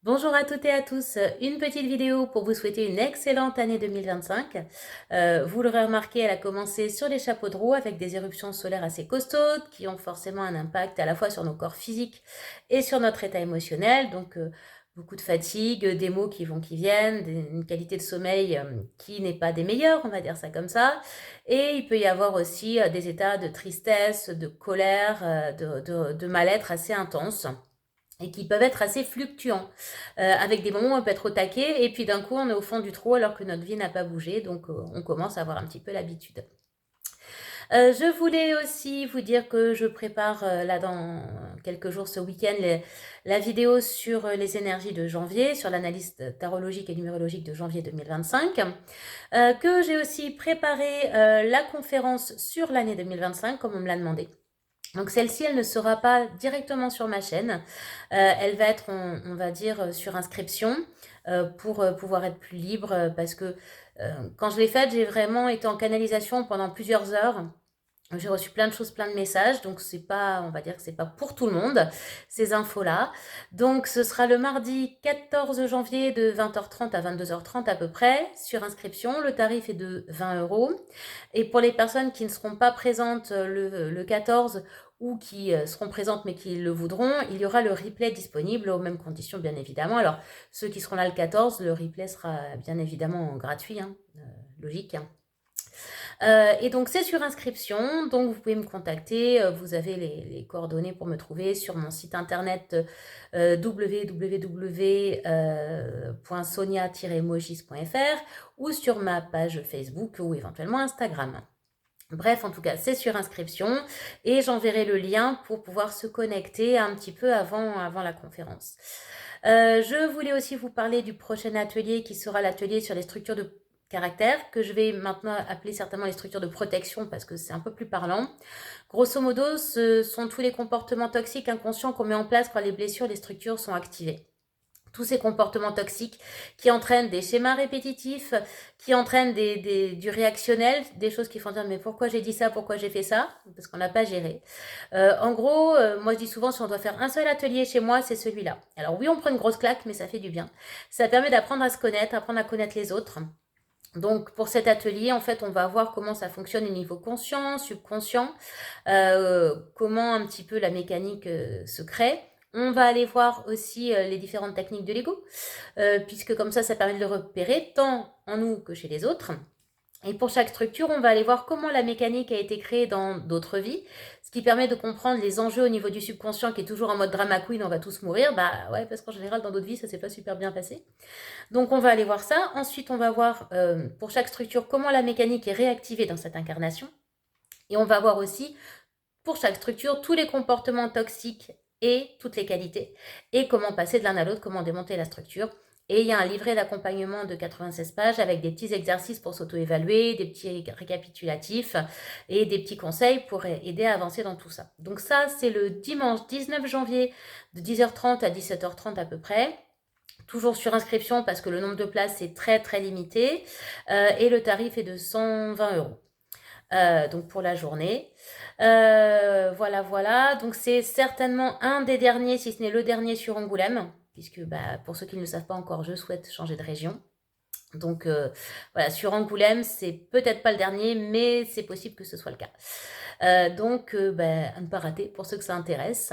Bonjour à toutes et à tous, une petite vidéo pour vous souhaiter une excellente année 2025. Vous l'aurez remarqué, elle a commencé sur les chapeaux de roue avec des éruptions solaires assez costaudes qui ont forcément un impact à la fois sur nos corps physiques et sur notre état émotionnel. Donc beaucoup de fatigue, des maux qui vont, qui viennent, une qualité de sommeil qui n'est pas des meilleures, on va dire ça comme ça. Et il peut y avoir aussi des états de tristesse, de colère, de mal-être assez intenses et qui peuvent être assez fluctuants, avec des moments où on peut être au taquet et puis d'un coup on est au fond du trou alors que notre vie n'a pas bougé, donc on commence à avoir un petit peu l'habitude. Je voulais aussi vous dire que je prépare là dans quelques jours ce week-end la vidéo sur les énergies de janvier, sur l'analyse tarologique et numérologique de janvier 2025, que j'ai aussi préparé la conférence sur l'année 2025 comme on me l'a demandé. Donc celle-ci, elle ne sera pas directement sur ma chaîne. Elle va être, on va dire, sur inscription pour pouvoir être plus libre parce que quand je l'ai faite, j'ai vraiment été en canalisation pendant plusieurs heures. J'ai reçu plein de choses, plein de messages, donc c'est pas, on va dire que c'est pas pour tout le monde, ces infos-là. Donc ce sera le mardi 14 janvier de 20h30 à 22h30 à peu près, sur inscription. Le tarif est de 20 euros. Et pour les personnes qui ne seront pas présentes le 14 ou qui seront présentes mais qui le voudront, il y aura le replay disponible aux mêmes conditions bien évidemment. Alors ceux qui seront là le 14, le replay sera bien évidemment gratuit, hein, logique. Hein. Et donc c'est sur inscription, donc vous pouvez me contacter, vous avez les coordonnées pour me trouver sur mon site internet www.sonia-emojis.fr ou sur ma page Facebook ou éventuellement Instagram. Bref, en tout cas, c'est sur inscription et j'enverrai le lien pour pouvoir se connecter un petit peu avant la conférence. Je voulais aussi vous parler du prochain atelier qui sera l'atelier sur les structures de caractère, que je vais maintenant appeler certainement les structures de protection parce que c'est un peu plus parlant. Grosso modo, ce sont tous les comportements toxiques inconscients qu'on met en place quand les blessures et les structures sont activées. Tous ces comportements toxiques qui entraînent des schémas répétitifs, qui entraînent du réactionnel, des choses qui font dire mais pourquoi j'ai dit ça, pourquoi j'ai fait ça, parce qu'on n'a pas géré. En gros, moi je dis souvent si on doit faire un seul atelier chez moi, c'est celui-là. Alors oui, on prend une grosse claque, mais ça fait du bien. Ça permet d'apprendre à se connaître, apprendre à connaître les autres. Donc pour cet atelier, en fait, on va voir comment ça fonctionne au niveau conscient, subconscient, comment un petit peu la mécanique se crée. On va aller voir aussi les différentes techniques de l'ego, puisque comme ça permet de le repérer tant en nous que chez les autres. Et pour chaque structure, on va aller voir comment la mécanique a été créée dans d'autres vies, ce qui permet de comprendre les enjeux au niveau du subconscient qui est toujours en mode drama queen, on va tous mourir. Bah ouais, parce qu'en général, dans d'autres vies, ça s'est pas super bien passé. Donc on va aller voir ça. Ensuite, on va voir pour chaque structure comment la mécanique est réactivée dans cette incarnation. Et on va voir aussi pour chaque structure tous les comportements toxiques et toutes les qualités. Et comment passer de l'un à l'autre, comment démonter la structure. Et il y a un livret d'accompagnement de 96 pages avec des petits exercices pour s'auto-évaluer, des petits récapitulatifs et des petits conseils pour aider à avancer dans tout ça. Donc ça, c'est le dimanche 19 janvier de 10h30 à 17h30 à peu près. Toujours sur inscription parce que le nombre de places est très très limité et le tarif est de 120 euros. Donc pour la journée. Voilà, voilà. Donc c'est certainement un des derniers, si ce n'est le dernier sur Angoulême, puisque pour ceux qui ne le savent pas encore, je souhaite changer de région. Donc voilà, sur Angoulême, c'est peut-être pas le dernier, mais c'est possible que ce soit le cas. Donc à ne pas rater pour ceux que ça intéresse.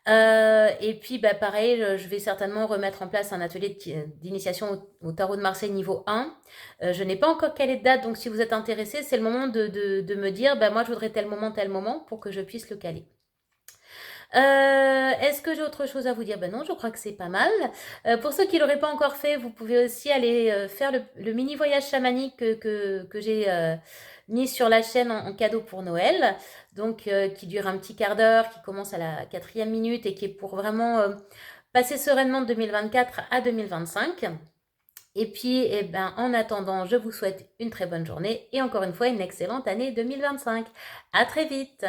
Et puis pareil, je vais certainement remettre en place un atelier d'initiation au tarot de Marseille niveau 1. Je n'ai pas encore calé de date, donc si vous êtes intéressé, c'est le moment de me dire, moi je voudrais tel moment, pour que je puisse le caler. Est-ce que j'ai autre chose à vous dire? Ben non, je crois que c'est pas mal. Pour ceux qui ne l'auraient pas encore fait, vous pouvez aussi aller faire le mini voyage chamanique que j'ai mis sur la chaîne en cadeau pour Noël. Donc, qui dure un petit quart d'heure, qui commence à la 4e minute et qui est pour vraiment passer sereinement de 2024 à 2025. Et puis, en attendant, je vous souhaite une très bonne journée et encore une fois une excellente année 2025. À très vite!